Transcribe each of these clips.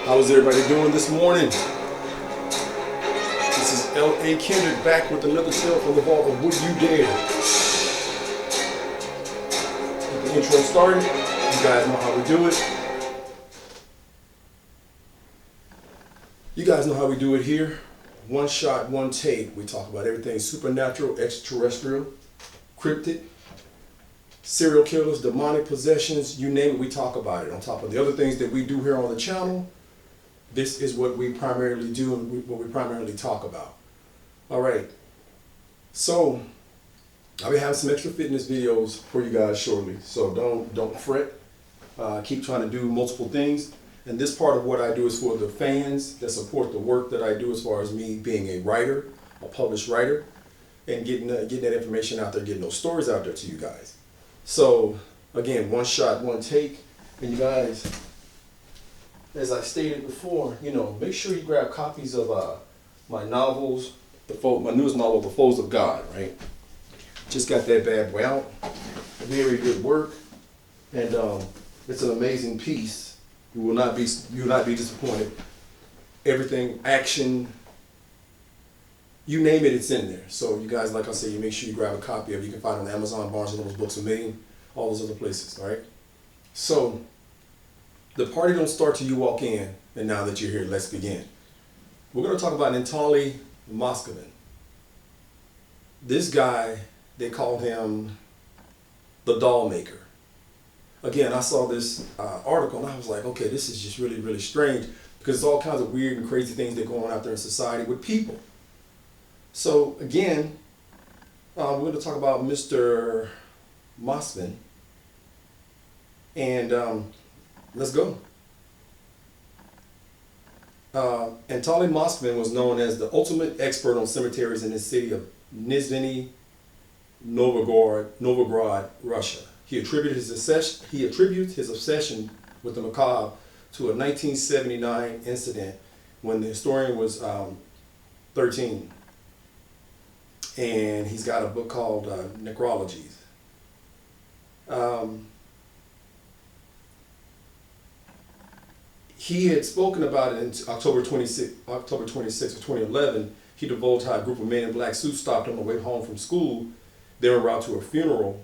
How is everybody doing this morning? This is L.A. Kendrick back with another tale from the vault of Would You Dare. Get the intro started. You guys know how we do it. You guys know how we do it here. One shot, one take. We talk about everything supernatural, extraterrestrial, cryptid, serial killers, demonic possessions, you name it, we talk about it. On top of the other things that we do here on the channel, this is what we primarily do and what we primarily talk about. All right. So I'll be having some extra fitness videos for you guys shortly. So don't fret. Keep trying to do multiple things. And this part of what I do is for the fans that support the work that I do as far as me being a writer, a published writer, and getting that information out there, getting those stories out there to you guys. So again, one shot, one take. And you guys, as I stated before, make sure you grab copies of my novels, my newest novel, The Foes of God, right? Just got that bad boy out. Very good work. And it's an amazing piece. You will not be disappointed. Everything, action, you name it, it's in there. So you guys, like I said, you make sure you grab a copy of it. You can find it on Amazon, Barnes & Noble's Books A Million, all those other places, all right? So the party don't start till you walk in, and now that you're here, let's begin. We're going to talk about Natali Moskovin. This guy, they call him the doll maker. Again, I saw this article and I was like, okay, this is just really, really strange because there's all kinds of weird and crazy things that go on out there in society with people. So again, we're going to talk about Mr. Moskovin, and let's go. Natali Moskovin was known as the ultimate expert on cemeteries in the city of Nizhny Novgorod, Russia. He attributes his obsession with the macabre to a 1979 incident when the historian was 13. And he's got a book called Necrologies. He had spoken about it in October 26 of 2011. He divulged how a group of men in black suits stopped him on the way home from school. They were en route to a funeral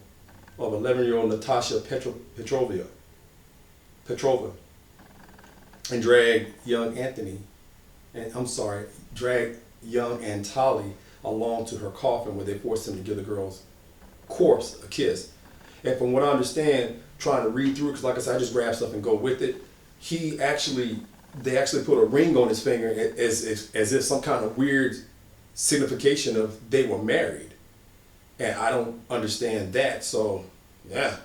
of 11-year-old Natasha Petrova, and dragged young Natali along to her coffin where they forced him to give the girl's corpse a kiss. And from what I understand, trying to read through, because like I said, I just grab stuff and go with it, they actually put a ring on his finger as if some kind of weird signification of they were married. And I don't understand that, so yeah.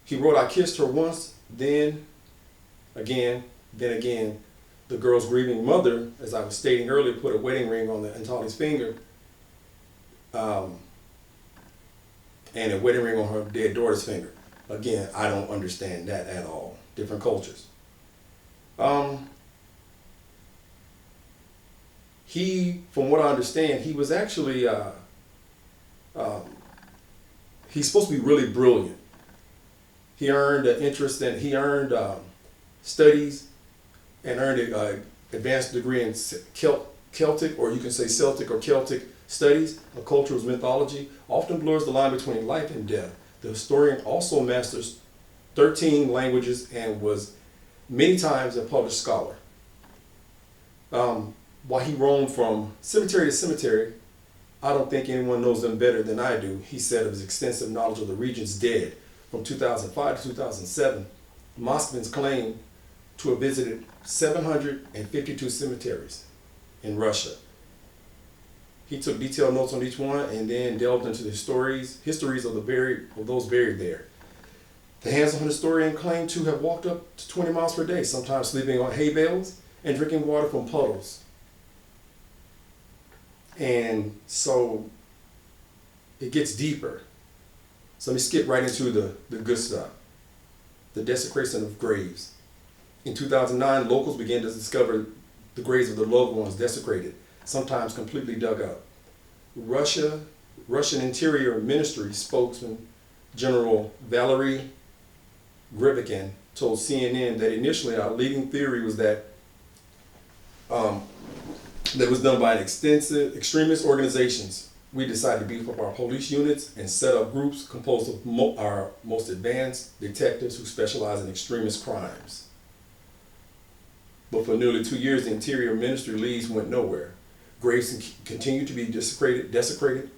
He wrote, I kissed her once, then again. The girl's grieving mother, as I was stating earlier, put a wedding ring on Natali's finger, and a wedding ring on her dead daughter's finger. Again, I don't understand that at all. Different cultures. From what I understand, he was actually he's supposed to be really brilliant. He earned studies and earned an advanced degree in Celtic, or you can say Celtic or Celtic studies. A culture's mythology often blurs the line between life and death. The historian also masters 13 languages and was many times a published scholar. While he roamed from cemetery to cemetery, I don't think anyone knows them better than I do, he said of his extensive knowledge of the region's dead. From 2005 to 2007, Moskovin's claimed to have visited 752 cemeteries in Russia. He took detailed notes on each one and then delved into the histories of those buried there. The hands-on historian claimed to have walked up to 20 miles per day, sometimes sleeping on hay bales and drinking water from puddles. And so it gets deeper. So let me skip right into the good stuff. The desecration of graves. In 2009, locals began to discover the graves of their loved ones desecrated, sometimes completely dug up. Russian Interior Ministry spokesman General Valery Grivikin told CNN that initially our leading theory was that um, that was done by an extensive extremist organizations. We decided to beef up our police units and set up groups composed of our most advanced detectives who specialize in extremist crimes. But for nearly 2 years, the Interior Ministry leads went nowhere. Graves continued to be desecrated,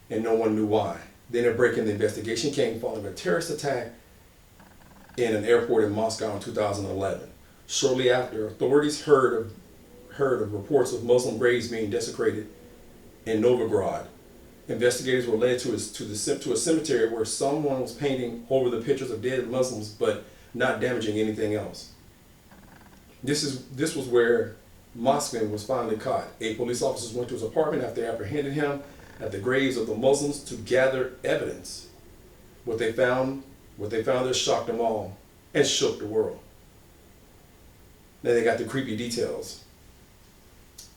and no one knew why. Then a break in the investigation came following a terrorist attack in an airport in Moscow in 2011. Shortly after, authorities heard of reports of Muslim graves being desecrated in Novograd. Investigators were led to a cemetery where someone was painting over the pictures of dead Muslims, but not damaging anything else. This was where Moskvin was finally caught. 8 police officers went to his apartment after apprehending him at the graves of the Muslims to gather evidence. What they found there shocked them all and shook the world. Then they got the creepy details.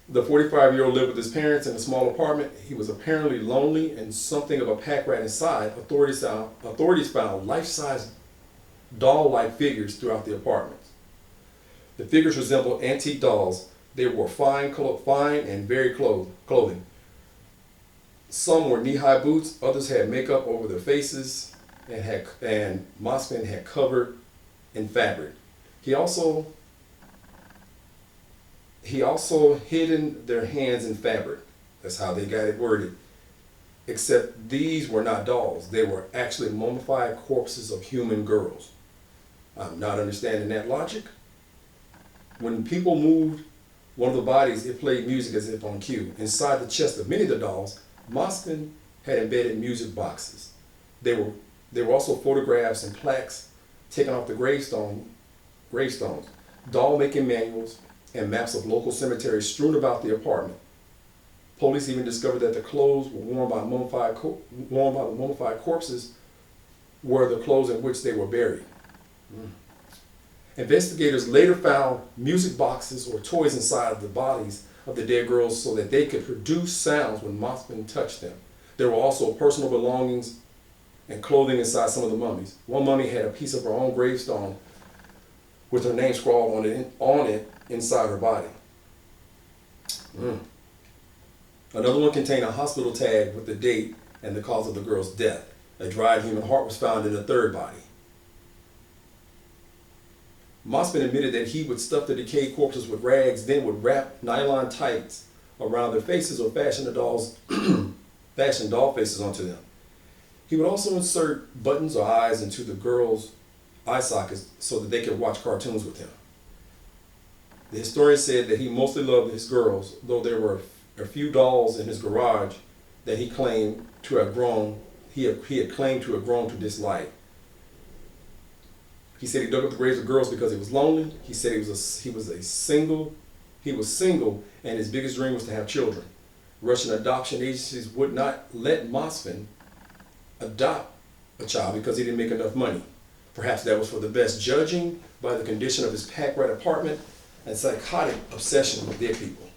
The 45-year-old lived with his parents in a small apartment. He was apparently lonely and something of a pack rat inside. Authorities found life-size doll-like figures throughout the apartment. The figures resembled antique dolls. They wore fine and varied clothing. Some wore knee-high boots. Others had makeup over their faces, and Moskvin had covered in fabric. He also hidden their hands in fabric. That's how they got it worded. Except these were not dolls. They were actually mummified corpses of human girls. I'm not understanding that logic. When people moved one of the bodies, it played music as if on cue. Inside the chest of many of the dolls, Moskvin had embedded music boxes. There were also photographs and plaques taken off the gravestones, doll making manuals, and maps of local cemeteries strewn about the apartment. Police even discovered that the clothes worn by the mummified corpses were the clothes in which they were buried. Investigators later found music boxes or toys inside the bodies of the dead girls so that they could produce sounds when Moskvin touched them. There were also personal belongings and clothing inside some of the mummies. One mummy had a piece of her own gravestone with her name scrawled on it inside her body. Another one contained a hospital tag with the date and the cause of the girl's death. A dried human heart was found in the third body. Moskvin admitted that he would stuff the decayed corpses with rags, then would wrap nylon tights around their faces or fashion doll faces onto them. He would also insert buttons or eyes into the girls' eye sockets so that they could watch cartoons with him. The historian said that he mostly loved his girls, though there were a few dolls in his garage that he claimed to have grown. He had claimed to have grown to dislike. He said he dug up the graves of girls because he was lonely. He said he was single, and his biggest dream was to have children. Russian adoption agencies would not let Moskvin adopt a child because he didn't make enough money. Perhaps that was for the best, judging by the condition of his pack rat apartment and psychotic obsession with dead people.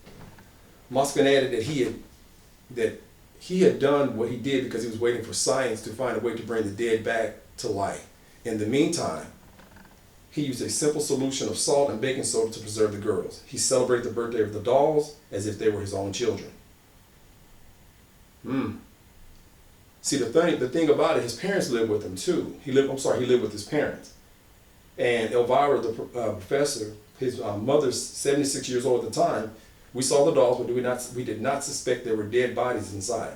Moskvin added that he had done what he did because he was waiting for science to find a way to bring the dead back to life. In the meantime, he used a simple solution of salt and baking soda to preserve the girls. He celebrated the birthday of the dolls as if they were his own children. See, the thing about it, his parents lived with him too. He lived with his parents. And Elvira, the professor, his mother's 76 years old at the time, we saw the dolls, but we did not suspect there were dead bodies inside.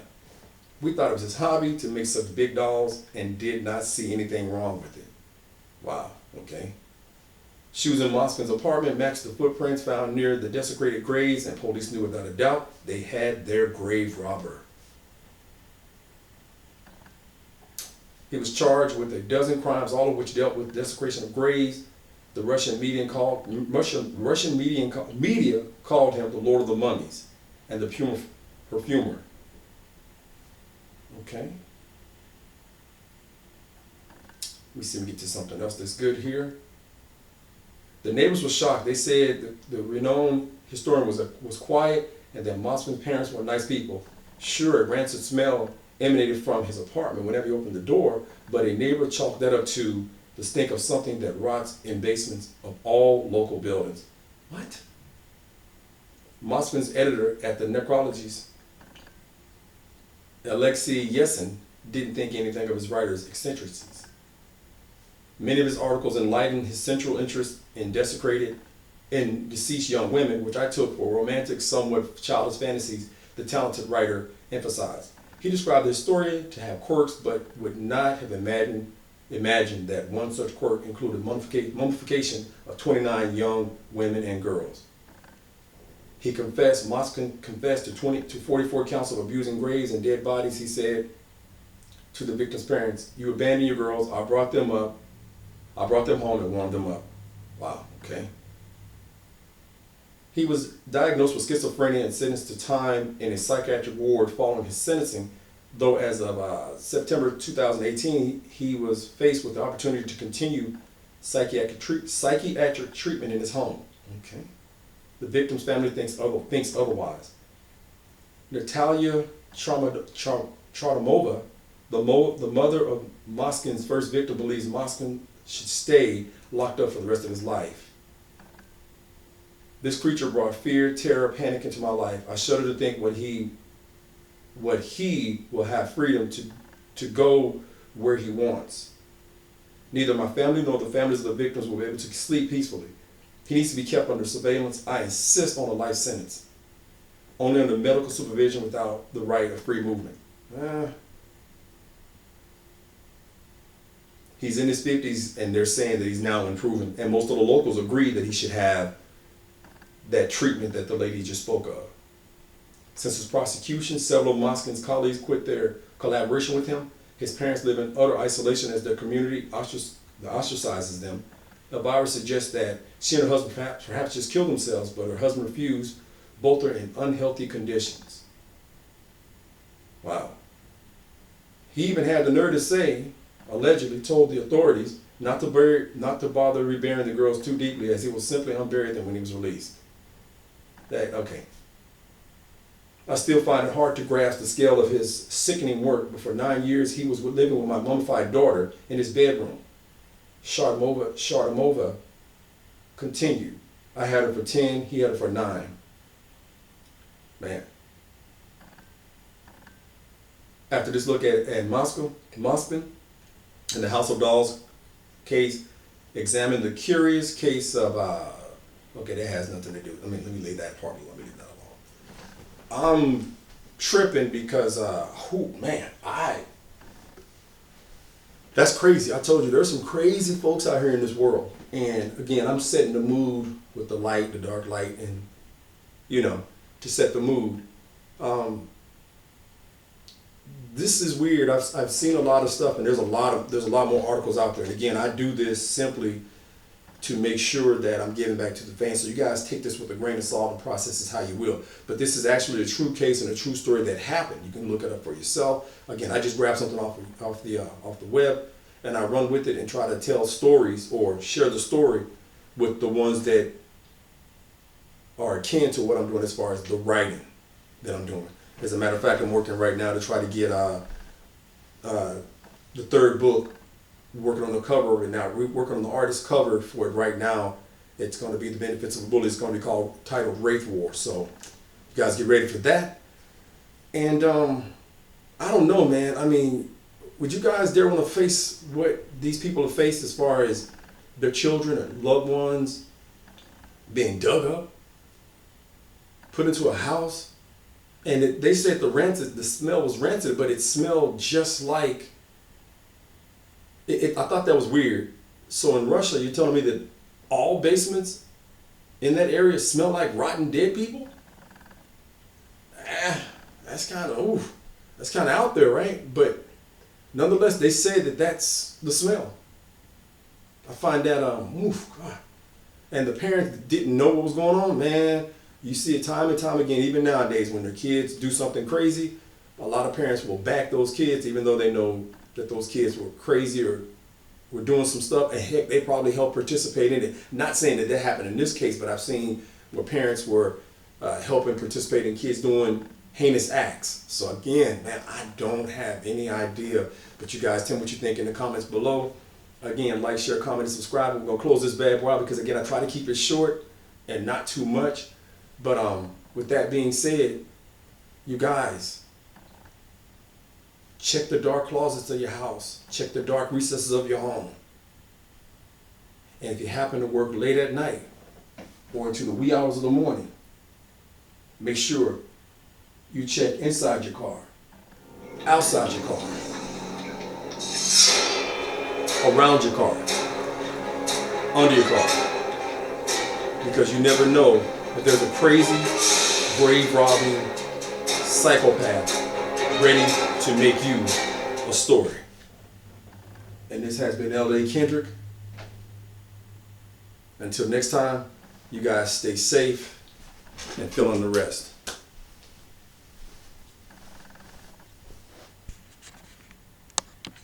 We thought it was his hobby to make such big dolls and did not see anything wrong with it. Wow, okay. Shoes in Moskvin's apartment matched the footprints found near the desecrated graves, and police knew without a doubt they had their grave robber. He was charged with a dozen crimes, all of which dealt with desecration of graves. The Russian media called him the Lord of the Mummies and the perfumer. Okay. Let me see if we get to something else that's good here. The neighbors were shocked. They said the renowned historian was quiet and that Moskvin's parents were nice people. Sure, a rancid smell emanated from his apartment whenever he opened the door, but a neighbor chalked that up to the stink of something that rots in basements of all local buildings. What? Moskin's editor at the Necrologies, Alexei Yesin, didn't think anything of his writer's eccentricities. Many of his articles enlightened his central interest in desecrated and deceased young women, which I took for romantic, somewhat childish fantasies the talented writer emphasized. He described the historian to have quirks, but would not have imagined that one such quirk included mummification of 29 young women and girls. Moskin confessed to 44 counts of abusing graves and dead bodies. He said to the victims' parents, "You abandoned your girls, I brought them home and warmed them up." Wow, okay. He was diagnosed with schizophrenia and sentenced to time in a psychiatric ward following his sentencing, though as of September 2018, he was faced with the opportunity to continue psychiatric treatment in his home. Okay. The victim's family thinks otherwise. Natalia Chartamova, the mother of Moskin's first victim, believes Moskin should stay locked up for the rest of his life. "This creature brought fear, terror, panic into my life. I shudder to think what he will have freedom to go where he wants. Neither my family nor the families of the victims will be able to sleep peacefully. He needs to be kept under surveillance. I insist on a life sentence, only under medical supervision without the right of free movement." He's in his 50s, and they're saying that he's now improving. And most of the locals agree that he should have that treatment that the lady just spoke of. Since his prosecution, several of Moskin's colleagues quit their collaboration with him. His parents live in utter isolation as their community ostracizes them. Elvira suggests that she and her husband perhaps just killed themselves, but her husband refused. Both are in unhealthy conditions. Wow. He even had the nerve to say, allegedly told the authorities not to bother reburying the girls too deeply, as he will simply unbury them when he was released. Okay. I still find it hard to grasp the scale of his sickening work, but for 9 years he was living with my mummified daughter in his bedroom. Chartamova continued. I had her for 10, he had her for 9. Man. After this look at Moskin and the House of Dolls case, examine the curious case of, okay, that has nothing to do. Let me leave that part alone. Let me leave that alone. I'm tripping because, that's crazy. I told you, there's some crazy folks out here in this world. And again, I'm setting the mood with the light, the dark light, and, to set the mood. This is weird. I've seen a lot of stuff, and there's a lot more articles out there. And again, I do this simply to make sure that I'm giving back to the fans. So you guys take this with a grain of salt and process this how you will. But this is actually a true case and a true story that happened. You can look it up for yourself. Again, I just grab something off the web, and I run with it and try to tell stories or share the story with the ones that are akin to what I'm doing as far as the writing that I'm doing. As a matter of fact, I'm working right now to try to get the third book, working on the cover, and now we're working on the artist cover for it right now. It's going to be The Benefits of a Bully. It's going to be titled Wraith War. So you guys get ready for that. And I don't know, man. I mean, would you guys dare want to face what these people have faced as far as their children or loved ones being dug up, put into a house? And they said the smell was rancid, but it smelled just like, I thought that was weird. So in Russia, you're telling me that all basements in that area smell like rotten dead people? That's kind of out there, right? But nonetheless, they say that that's the smell. I find that, God. And the parents didn't know what was going on, man. You see it time and time again, even nowadays, when their kids do something crazy, a lot of parents will back those kids, even though they know that those kids were crazy or were doing some stuff, and heck, they probably helped participate in it. Not saying that happened in this case, but I've seen where parents were helping participate in kids doing heinous acts. So again, man, I don't have any idea, but you guys tell me what you think in the comments below. Again, like, share, comment, and subscribe. We're going to close this bad boy out because, again, I try to keep it short and not too much. But With that being said, you guys, check the dark closets of your house. Check the dark recesses of your home. And if you happen to work late at night or into the wee hours of the morning, make sure you check inside your car, outside your car, around your car, under your car. Because you never know if there's a crazy, grave robbing psychopath ready to make you a story. And this has been LA Kendrick. Until next time, you guys stay safe and fill in the rest.